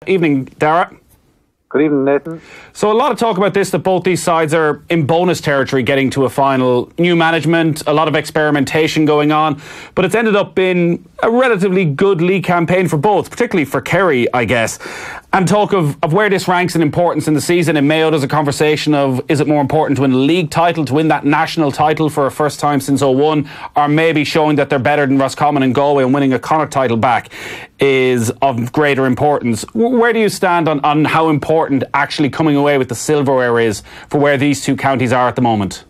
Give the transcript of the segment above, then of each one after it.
Evening, Dara. Good evening, Nathan. So a lot of talk about this, that both these sides are in bonus territory getting to a final. New management, a lot of experimentation going on, but it's ended up being a relatively good league campaign for both, particularly for Kerry, I guess. And talk of where this ranks in importance in the season. In Mayo, there's a conversation of, is it more important to win a league title, to win that national title for a first time since 2001, or maybe showing that they're better than Roscommon and Galway and winning a Connacht title back is of greater importance. Where do you stand on how important actually coming away with the silverware is for where these two counties are at the moment?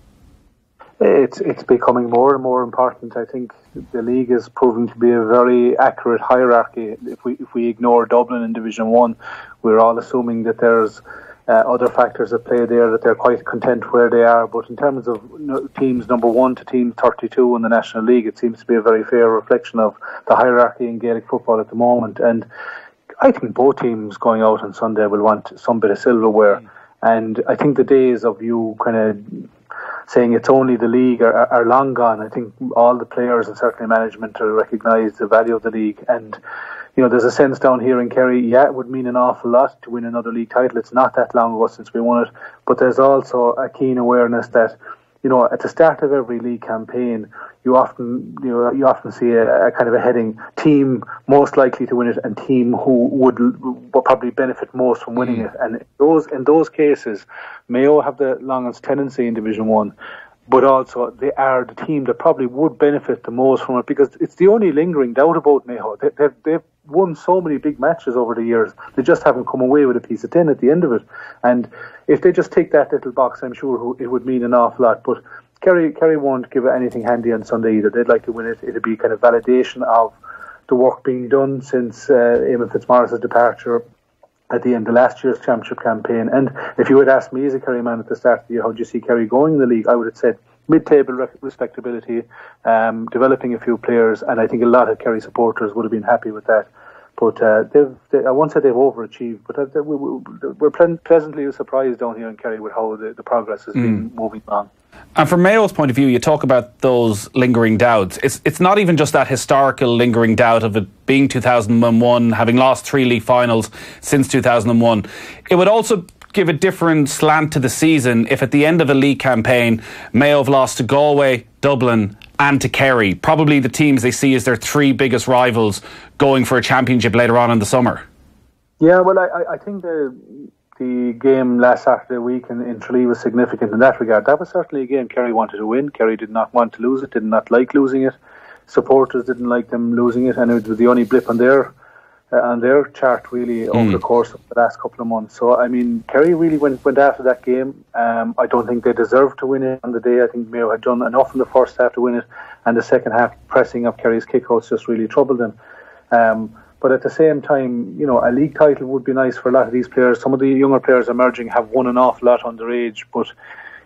It's becoming more and more important. I think the league is proving to be a very accurate hierarchy. If we ignore Dublin in Division 1, we're all assuming that there's other factors at play there, that they're quite content where they are. But in terms of teams number 1 to team 32 in the National League, it seems to be a very fair reflection of the hierarchy in Gaelic football at the moment. And I think both teams going out on Sunday will want some bit of silverware. And I think the days of you kind of saying it's only the league are long gone. I think all the players and certainly management recognise the value of the league. And, you know, there's a sense down here in Kerry, it would mean an awful lot to win another league title. It's not that long ago since we won it. But there's also a keen awareness that, you know, at the start of every league campaign, you often see a kind of a heading: team most likely to win it and team who would probably benefit most from winning it. And in those cases, Mayo have the longest tenancy in Division 1, but also they are the team that probably would benefit the most from it, because it's the only lingering doubt about Mayo. They've won so many big matches over the years. They just haven't come away with a piece of tin at the end of it. And if they just tick that little box, I'm sure it would mean an awful lot. But Kerry won't give it anything handy on Sunday either. They'd like to win it. It'll be kind of validation of the work being done since Eamon Fitzmaurice's departure at the end of last year's championship campaign. And if you had asked me as a Kerry man at the start of the year, how do you see Kerry going in the league, I would have said mid-table respectability, developing a few players, and I think a lot of Kerry supporters would have been happy with that. But I won't say they've overachieved, but we're pleasantly surprised down here in Kerry with how the progress has been moving on. And from Mayo's point of view, you talk about those lingering doubts. It's not even just that historical lingering doubt of it being 2001, having lost 3 league finals since 2001. It would also give a different slant to the season if at the end of a league campaign, Mayo have lost to Galway, Dublin and to Kerry, probably the teams they see as their 3 biggest rivals going for a championship later on in the summer. Yeah, well, I think the game last Saturday week in Tralee was significant in that regard. That was certainly a game Kerry wanted to win. Kerry did not want to lose it, did not like losing it. Supporters didn't like them losing it, and it was the only blip on their chart really over the course of the last couple of months. So, I mean, Kerry really went after that game. I don't think they deserved to win it on the day. I think Mayo had done enough in the first half to win it, and the second half pressing of Kerry's kickouts just really troubled them. But at the same time, you know, a league title would be nice for a lot of these players. Some of the younger players emerging have won an awful lot underage, but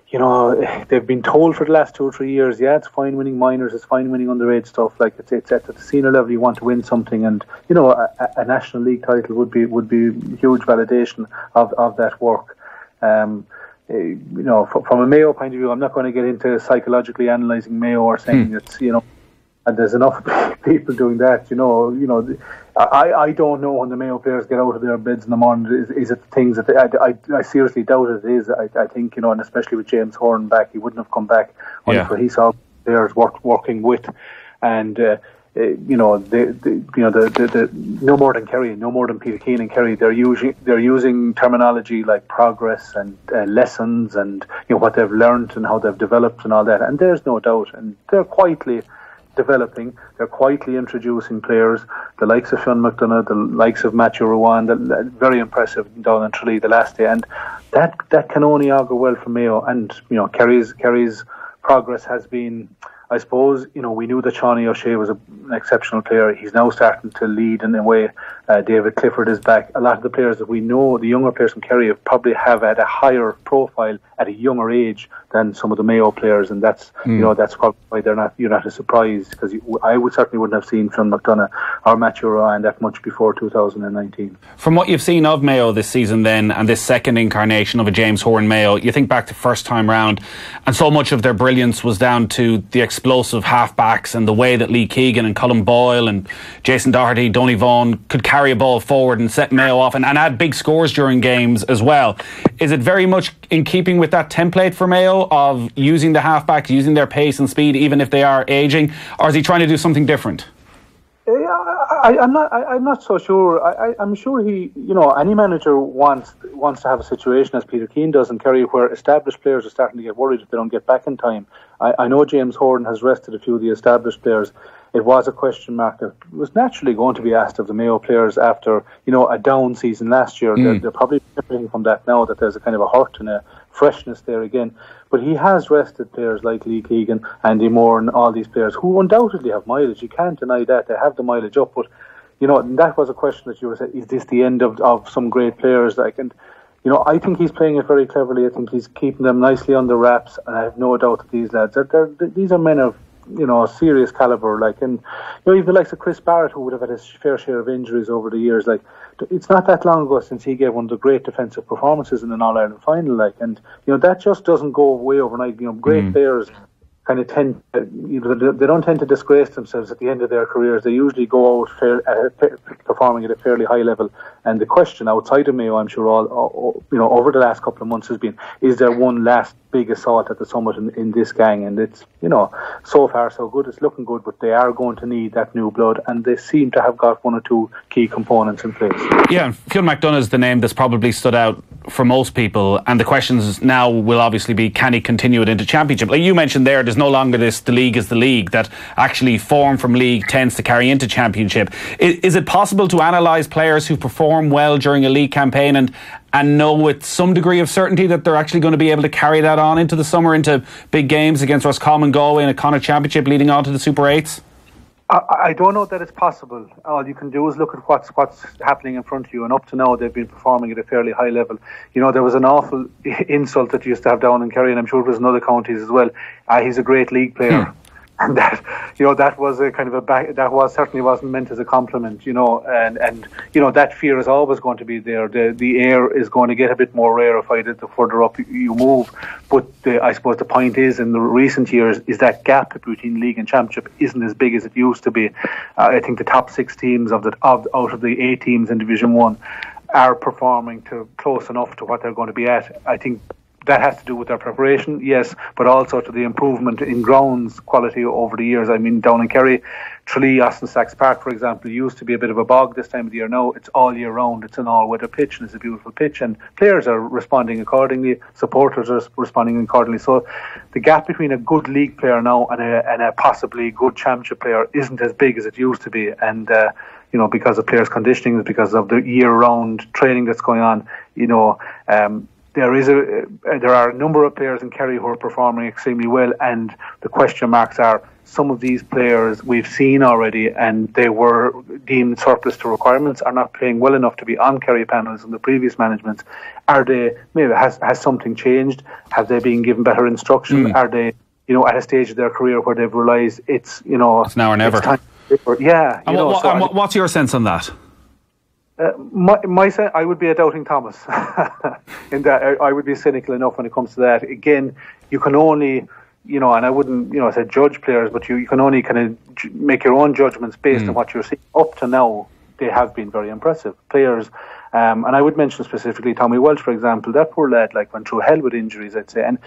you know, they've been told for the last 2 or 3 years, it's fine winning minors, it's fine winning underage stuff. Like it's at the senior level, you want to win something, and you know, a national league title would be huge validation of that work. You know, from a Mayo point of view, I'm not going to get into psychologically analysing Mayo or saying it's, you know, and there's enough people doing that. You know, I don't know when the Mayo players get out of their beds in the morning. Is it things that I seriously doubt it is. I think, you know, and especially with James Horan back, he wouldn't have come back until he saw players working with, and you know, the no more than Kerry, no more than Peter Keane and Kerry. They're using terminology like progress and lessons, and you know what they've learned and how they've developed and all that. And there's no doubt, and they're quietly developing, they're quietly introducing players, the likes of Sean McDonough, the likes of Matthew Rowan, very impressive down in Tralee the last day, and that can only augur well for Mayo. And you know, Kerry's progress has been, I suppose, you know, we knew that Shawnee O'Shea was an exceptional player. He's now starting to lead in a way. David Clifford is back. A lot of the players that we know, the younger players from Kerry, probably have had a higher profile at a younger age than some of the Mayo players, and that's you know, that's probably why you're not as surprised, because I certainly wouldn't have seen Sean McDonough or Matthew Rowan that much before 2019. From what you've seen of Mayo this season then, and this second incarnation of a James Horan Mayo, you think back to first time round, and so much of their brilliance was down to the explosive half-backs and the way that Lee Keegan and Colin Boyle and Jason Doherty, Donny Vaughan could carry a ball forward and set Mayo off and add big scores during games as well. Is it very much in keeping with that template for Mayo of using the half-backs, using their pace and speed even if they are ageing, or is he trying to do something different? I'm not so sure. I'm sure any manager wants to have a situation, as Peter Keane does in Kerry, where established players are starting to get worried if they don't get back in time. I know James Horton has rested a few of the established players. It was a question mark that was naturally going to be asked of the Mayo players after a down season last year. They're probably benefiting from that now, that there's a kind of a hurt and a freshness there again. But he has rested players like Lee Keegan, Andy Moore and all these players who undoubtedly have mileage. You can't deny that. They have the mileage up. But, that was a question that you were saying, is this the end of some great players? I think he's playing it very cleverly. I think he's keeping them nicely under wraps. And I have no doubt that these lads, these are men of serious calibre, even the likes of Chris Barrett, who would have had his fair share of injuries over the years. It's not that long ago since he gave one of the great defensive performances in an All-Ireland final, that just doesn't go away overnight. Great players kind of tend, they don't tend to disgrace themselves at the end of their careers. They usually go out performing at a fairly high level. And the question outside of Mayo, I'm sure over the last couple of months has been, is there one last big assault at the summit in this gang? And it's, so far so good. It's looking good, but they are going to need that new blood, and they seem to have got one or two key components in place. Yeah, Phil McDonough is the name that's probably stood out for most people, and the questions now will obviously be, can he continue it into championship? Like you mentioned there's no longer the league is the league, that actually form from league tends to carry into championship. Is it possible to analyse players who perform well during a league campaign and know with some degree of certainty that they're actually going to be able to carry that on into the summer, into big games against Roscommon, Galway and a Connacht Championship leading on to the Super 8s? I don't know that it's possible. All you can do is look at what's happening in front of you, and up to now they've been performing at a fairly high level. There was an awful insult that you used to have down in Kerry, and I'm sure it was in other counties as well. He's a great league player. And that was a kind of certainly wasn't meant as a compliment, and that fear is always going to be there. The air is going to get a bit more rarefied the further up you move. But I suppose the point is, in the recent years, is that gap between league and championship isn't as big as it used to be. I think the top 6 teams out of the 8 teams in Division 1 are performing to close enough to what they're going to be at. I think that has to do with their preparation, yes, but also to the improvement in grounds quality over the years. I mean, down in Kerry, Tralee, Austin Sachs Park, for example, used to be a bit of a bog this time of the year. Now it's all year round. It's an all-weather pitch, and it's a beautiful pitch, and players are responding accordingly, supporters are responding accordingly. So the gap between a good league player now and a possibly good championship player isn't as big as it used to be, and because of players' conditioning, because of the year-round training that's going on, there are a number of players in Kerry who are performing extremely well, and the question marks are, some of these players we've seen already and they were deemed surplus to requirements, are not playing well enough to be on Kerry panels in the previous management. Are they, maybe has something changed? Have they been given better instruction? Are they, at a stage of their career where they've realised it's now or never? Yeah. What's your sense on that? My sense, I would be a doubting Thomas. In that, I would be cynical enough when it comes to that. Again, you can only, and I wouldn't, say judge players, but you can only kind of make your own judgments based on what you're seeing. Up to now, they have been very impressive players. And I would mention specifically Tommy Welch, for example. That poor lad went through hell with injuries, I'd say. And,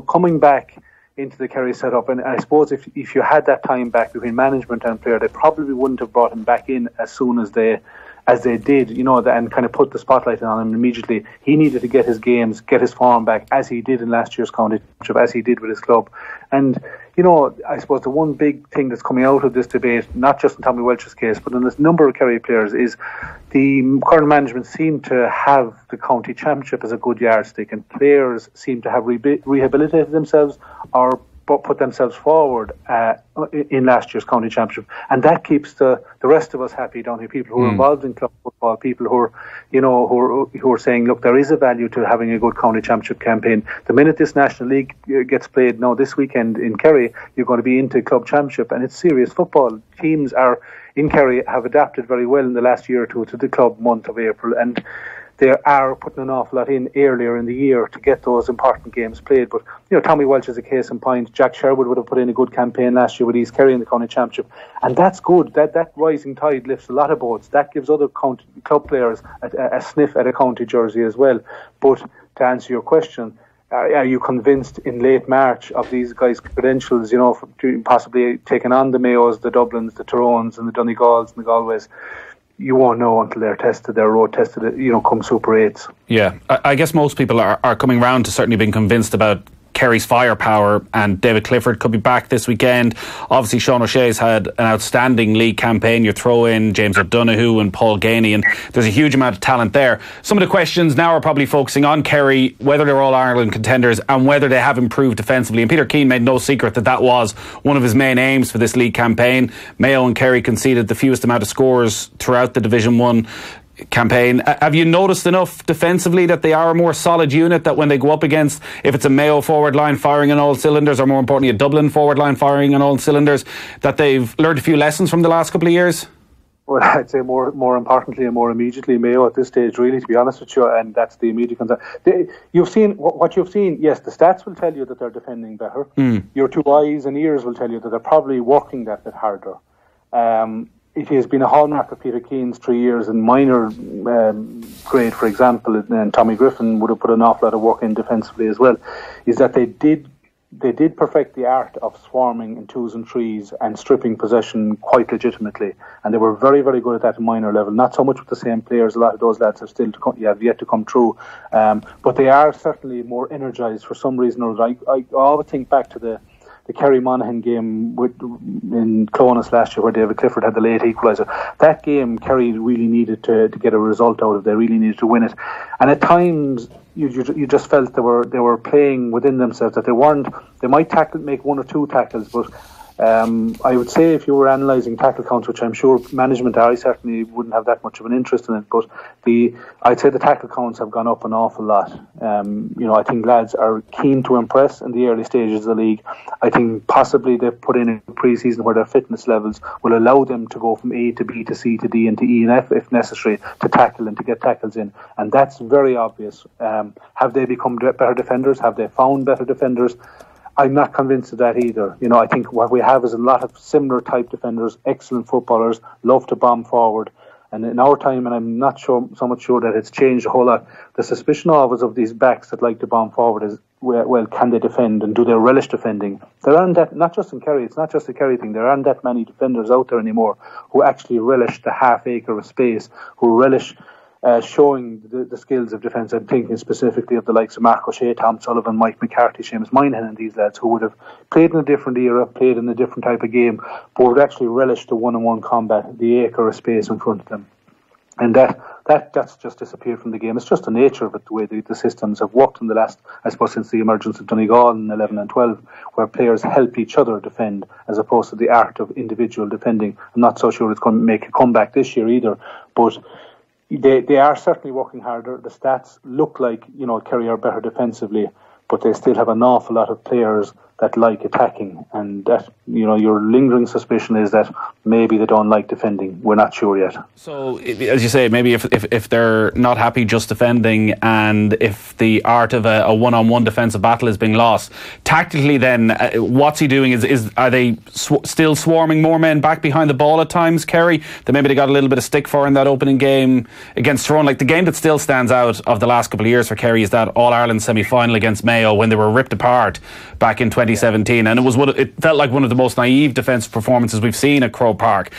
coming back into the Kerry setup, and I suppose if you had that time back between management and player, they probably wouldn't have brought him back in as soon as they did, and kind of put the spotlight on him immediately. He needed to get his games, get his form back, as he did in last year's county championship, as he did with his club. And, I suppose the one big thing that's coming out of this debate, not just in Tommy Welch's case, but in this number of Kerry players, is the current management seem to have the county championship as a good yardstick, and players seem to have rehabilitated themselves or put themselves forward in last year's county championship, and that keeps the rest of us happy, don't we? People who are involved in club football, people who are who are saying, look, there is a value to having a good county championship campaign. The minute this National League gets played now this weekend in Kerry, you're going to be into club championship, and it's serious football. Teams in Kerry have adapted very well in the last year or two to the club month of April, and they are putting an awful lot in earlier in the year to get those important games played. But Tommy Walsh is a case in point. Jack Sherwood would have put in a good campaign last year with East Kerry in the county championship, and that's good. That rising tide lifts a lot of boats. That gives other club players a sniff at a county jersey as well. But to answer your question, are you convinced in late March of these guys' credentials, for possibly taking on the Mayos, the Dublins, the Tyrones and the Donegals and the Galways? You won't know until they're tested, their road tested, come Super 8s. Yeah, I guess most people are coming round to certainly being convinced about Kerry's firepower, and David Clifford could be back this weekend. Obviously Sean O'Shea's had an outstanding league campaign. You throw in James O'Donoghue and Paul Ganey, and there's a huge amount of talent there. Some of the questions now are probably focusing on Kerry, whether they're All-Ireland contenders and whether they have improved defensively, and Peter Keane made no secret that was one of his main aims for this league campaign. Mayo and Kerry conceded the fewest amount of scores throughout the Division 1 campaign. Have you noticed enough defensively that they are a more solid unit, that when they go up against, if it's a Mayo forward line firing on all cylinders, or more importantly a Dublin forward line firing on all cylinders, that they've learned a few lessons from the last couple of years? Well, I'd say more importantly and more immediately Mayo at this stage, really, to be honest with you, and that's the immediate concern. You've seen what you've seen. Yes, the stats will tell you that they're defending better. Your two eyes and ears will tell you that they're probably working that bit harder. It has been a hallmark of Peter Keane's 3 years in minor grade, for example, and Tommy Griffin would have put an awful lot of work in defensively as well, is that they did perfect the art of swarming in 2s and 3s and stripping possession quite legitimately, and they were very, very good at that at minor level. Not so much with the same players. A lot of those lads have have yet to come through, but they are certainly more energised for some reason or other. I always think back to the Kerry Monaghan game in Clones last year, where David Clifford had the late equaliser. That game Kerry really needed to get a result out of. They really needed to win it, and at times you just felt they were playing within themselves, that they might make one or two tackles, but I would say if you were analysing tackle counts, which I'm sure management I certainly wouldn't have that much of an interest in it, but I'd say the tackle counts have gone up an awful lot. I think lads are keen to impress in the early stages of the league. I think possibly they've put in a pre-season where their fitness levels will allow them to go from A to B to C to D and to E and F if necessary, to tackle and to get tackles in, and that's very obvious. Have they become better defenders? Have they found better defenders? I'm not convinced of that either. I think what we have is a lot of similar type defenders, excellent footballers, love to bomb forward. And in our time, and I'm not so much sure that it's changed a whole lot, the suspicion always of these backs that like to bomb forward is, well, can they defend and do they relish defending? There aren't that, not just in Kerry, it's not just a Kerry thing, there aren't that many defenders out there anymore who actually relish the half acre of space, who relish showing the skills of defence. I'm thinking specifically of the likes of Mark O'Shea, Tom Sullivan, Mike McCarthy, Seamus Moynihan, and these lads who would have played in a different era, played in a different type of game, but would actually relish the one-on-one combat, the acre of space in front of them. And that's just disappeared from the game. It's just the nature of it, the way the systems have worked in the last, I suppose, since the emergence of Donegal in 11 and 12, where players help each other defend as opposed to the art of individual defending. I'm not so sure it's going to make a comeback this year either, but they are certainly working harder. The stats look like, Kerry are better defensively, but they still have an awful lot of players that like attacking, and that, your lingering suspicion is that maybe they don't like defending. We're not sure yet. So, as you say, maybe if they're not happy just defending, and if the art of a one-on-one defensive battle is being lost, tactically then, what's he doing? Are they still swarming more men back behind the ball at times, Kerry, that maybe they got a little bit of stick for in that opening game against Tyrone? Like, the game that still stands out of the last couple of years for Kerry is that All-Ireland semi-final against Mayo, when they were ripped apart back in 2017, and it felt like one of the most naive defensive performances we've seen at Croke Park.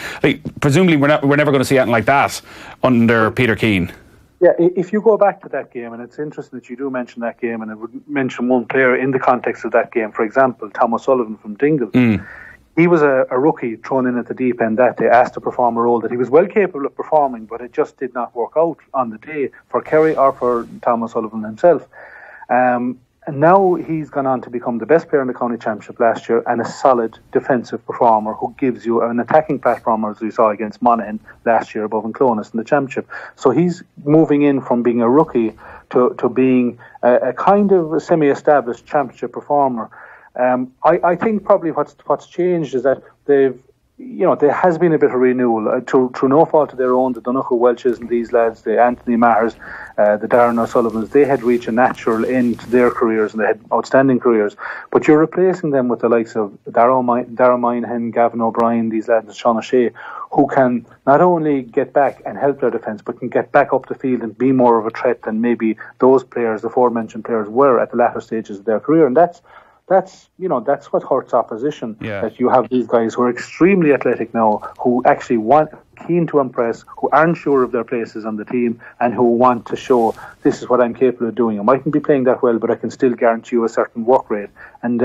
Presumably we're never going to see anything like that under Peter Keane. Yeah, if you go back to that game, and it's interesting that you do mention that game, and I would mention one player in the context of that game, for example, Thomas Sullivan from Dingle. He was a rookie thrown in at the deep end that day, asked to perform a role that he was well capable of performing, but it just did not work out on the day for Kerry or for Thomas Sullivan himself. And now he's gone on to become the best player in the county championship last year, and a solid defensive performer who gives you an attacking platform, as we saw against Monaghan last year above in Clones in the championship. So he's moving in from being a rookie to being a kind of a semi-established championship performer. I think probably what's changed is that they've there has been a bit of renewal through no fault of their own. The Donoghue Welches and these lads, the Anthony Mahers, the Darren O'Sullivans, they had reached a natural end to their careers and they had outstanding careers. But you're replacing them with the likes of Dara O'Cinneide, Gavin O'Brien, these lads, and Sean O'Shea, who can not only get back and help their defence, but can get back up the field and be more of a threat than maybe those players, the aforementioned players, were at the latter stages of their career. And that's what hurts opposition. Yeah. That you have these guys who are extremely athletic now, who actually keen to impress, who aren't sure of their places on the team, and who want to show this is what I'm capable of doing. I mightn't be playing that well, but I can still guarantee you a certain work rate. And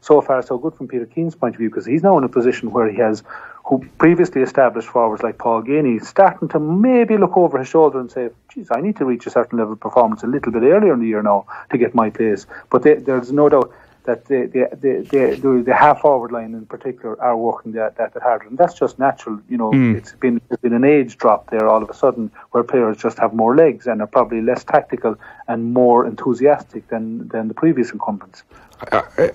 so far, so good from Peter Keane's point of view, because he's now in a position where he has, who previously established forwards like Paul Ganey, starting to maybe look over his shoulder and say, geez, I need to reach a certain level of performance a little bit earlier in the year now to get my place. But there's no doubt that the half-forward line in particular are working that harder, and that's just natural. There's been an age drop there all of a sudden, where players just have more legs and are probably less tactical and more enthusiastic than the previous incumbents.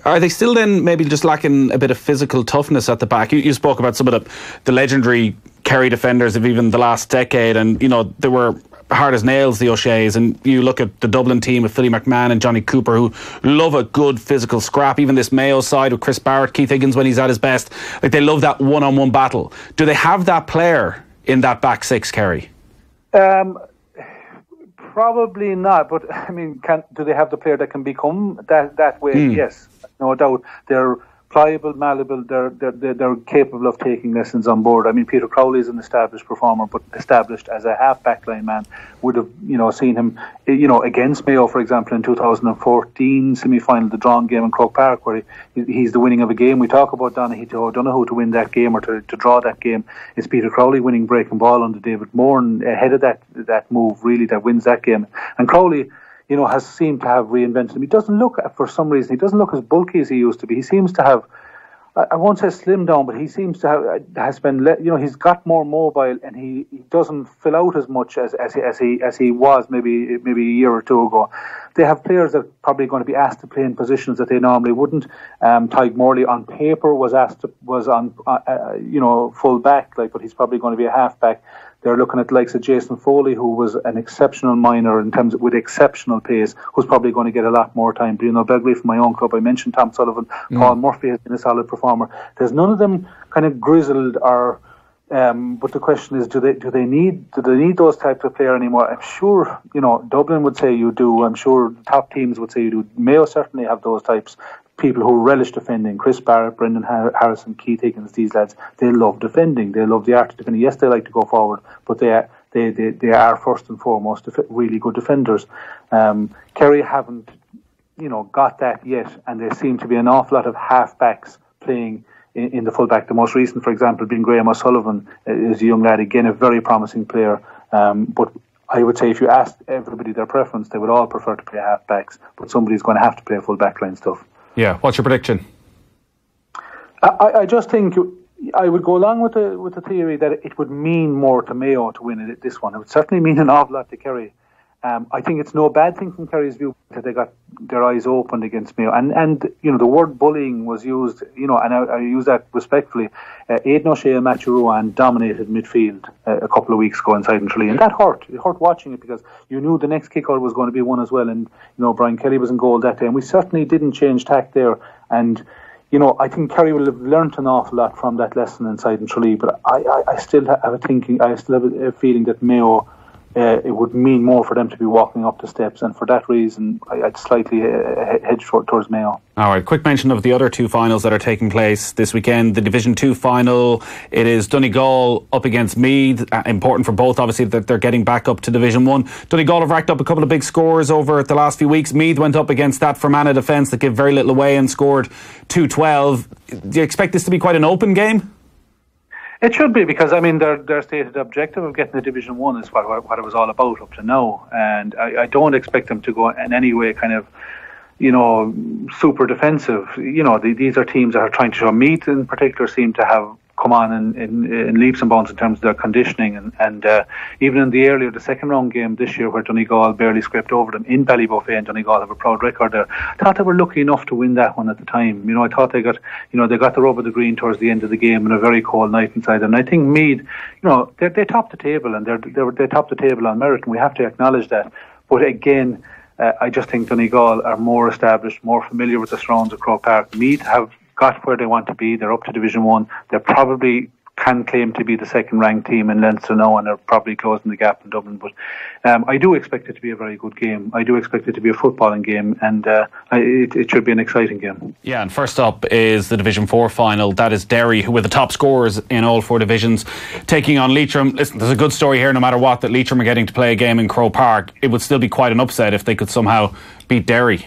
Are they still then maybe just lacking a bit of physical toughness at the back? You spoke about some of the legendary Kerry defenders of even the last decade, and they were hard as nails, the O'Sheas, and you look at the Dublin team with Philly McMahon and Johnny Cooper, who love a good physical scrap. Even this Mayo side with Chris Barrett, Keith Higgins when he's at his best, like, they love that one-on-one battle. Do they have that player in that back six, Kerry? Probably not, but I mean, do they have the player that can become that way? Yes, no doubt. They're pliable, malleable. They're capable of taking lessons on board. I mean, Peter Crowley is an established performer, but established as a half backline man. Would have seen him against Mayo, for example, in 2014 semi-final, the drawn game in Croke Park, where he's the winning of a game. We talk about Donoghue to win that game or to draw that game. It's Peter Crowley winning breaking ball under David Moore and ahead of that move really that wins that game. And Crowley, has seemed to have reinvented him. He doesn't look, for some reason, he doesn't look as bulky as he used to be. He seems to have, I won't say slimmed down, but he seems to has been, he's got more mobile, and he doesn't fill out as much as he was maybe a year or two ago. They have players that are probably going to be asked to play in positions that they normally wouldn't. Tyke Morley on paper was on full back, but he's probably going to be a half back. They're looking at the likes of Jason Foley, who was an exceptional minor in terms of, with exceptional pace, who's probably going to get a lot more time. Bruno Begley from my own club, I mentioned Tom Sullivan. Paul Murphy has been a solid performer. There's none of them kind of grizzled or. But the question is, do they need those types of player anymore? I'm sure Dublin would say you do. I'm sure top teams would say you do. Mayo certainly have those types. People who relish defending. Chris Barrett, Brendan Harrison, Keith Higgins, these lads, they love defending. They love the art of defending. Yes, they like to go forward, but they are first and foremost really good defenders. Kerry haven't got that yet, and there seem to be an awful lot of half-backs playing in the full-back. The most recent, for example, being Graham O'Sullivan, is a young lad, again a very promising player, but I would say if you asked everybody their preference, they would all prefer to play half-backs, but somebody's going to have to play full-back line stuff. Yeah, what's your prediction? I just think I would go along with the theory that it would mean more to Mayo to win this one. It would certainly mean an awful lot to Kerry. I think it's no bad thing from Kerry's view that they got their eyes opened against Mayo. And the word bullying was used, and I use that respectfully. Aidan O'Shea and Matthew Ruan dominated midfield a couple of weeks ago inside and Tralee, and that hurt. It hurt watching it because you knew the next kick-out was going to be one as well. And, Brian Kelly was in goal that day, and we certainly didn't change tack there. And, I think Kerry will have learnt an awful lot from that lesson inside and Tralee, but I still have a feeling that Mayo, it would mean more for them to be walking up the steps, and for that reason I'd slightly hedge towards Mayo. Alright, quick mention of the other two finals that are taking place this weekend. The Division 2 final, it is Donegal up against Meath. Important for both, obviously, that they're getting back up to Division 1. Donegal have racked up a couple of big scores over the last few weeks. Meath went up against that Fermanagh defence that gave very little away and scored 2-12. Do you expect this to be quite an open game? It should be, because their stated objective of getting to Division 1 is what it was all about up to now, and I don't expect them to go in any way kind of super defensive. These are teams that are trying to show. Meath in particular seem to have come on in leaps and bounds in terms of their conditioning, and even in the second round game this year where Donegal barely scraped over them in Ballybuffet, and Donegal have a proud record there. I thought they were lucky enough to win that one at the time. I thought they got the rub of the green towards the end of the game on a very cold night inside, and I think Meath, they topped the table, and they topped the table on merit, and we have to acknowledge that. But again, I just think Donegal are more established, more familiar with the surrounds of Croke Park. Meath have got where they want to be. They're up to Division 1. They probably can claim to be the second-ranked team in Leinster now, and they're probably closing the gap in Dublin. But I do expect it to be a very good game. I do expect it to be a footballing game, and it should be an exciting game. Yeah, and first up is the Division 4 final. That is Derry, who were the top scorers in all 4 divisions, taking on Leitrim. Listen, there's a good story here no matter what, that Leitrim are getting to play a game in Croke Park. It would still be quite an upset if they could somehow beat Derry.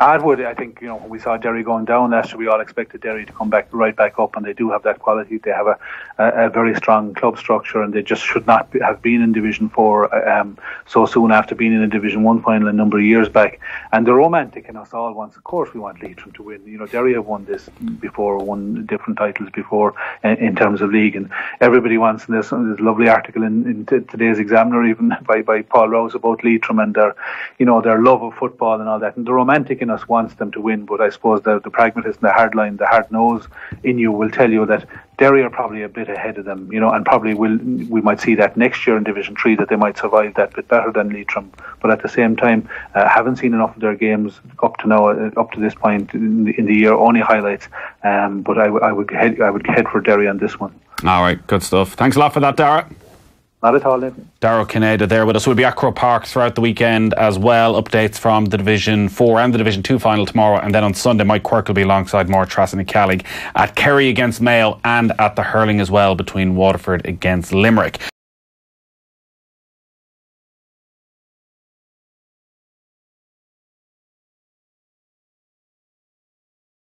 It would. I think, when we saw Derry going down last year, we all expected Derry to come right back up, and they do have that quality. They have a very strong club structure, and they just should not have been in Division 4 so soon after being in a Division 1 final a number of years back. And the romantic in us all wants, of course, we want Leitrim to win. Derry have won this before, won different titles before in terms of league, and everybody wants. And there's a lovely article in today's Examiner, even by Paul Rouse, about Leitrim and their love of football and all that. And the romantic in us wants them to win, but I suppose the pragmatist and the hard line, the hard nose in you will tell you that Derry are probably a bit ahead of them, and probably we might see that next year in Division 3, that they might survive that bit better than Leitrim. But at the same time, haven't seen enough of their games up to this point in the year, only highlights. But I would head for Derry on this one. All right, good stuff. Thanks a lot for that, Dara. Not at all, Nathan. Dara O'Cinneide there with us. We'll be at Croke Park throughout the weekend as well. Updates from the Division 4 and the Division 2 final tomorrow. And then on Sunday, Mike Quirk will be alongside Máire Trasany-Callig at Kerry against Mayo, and at the hurling as well between Waterford against Limerick.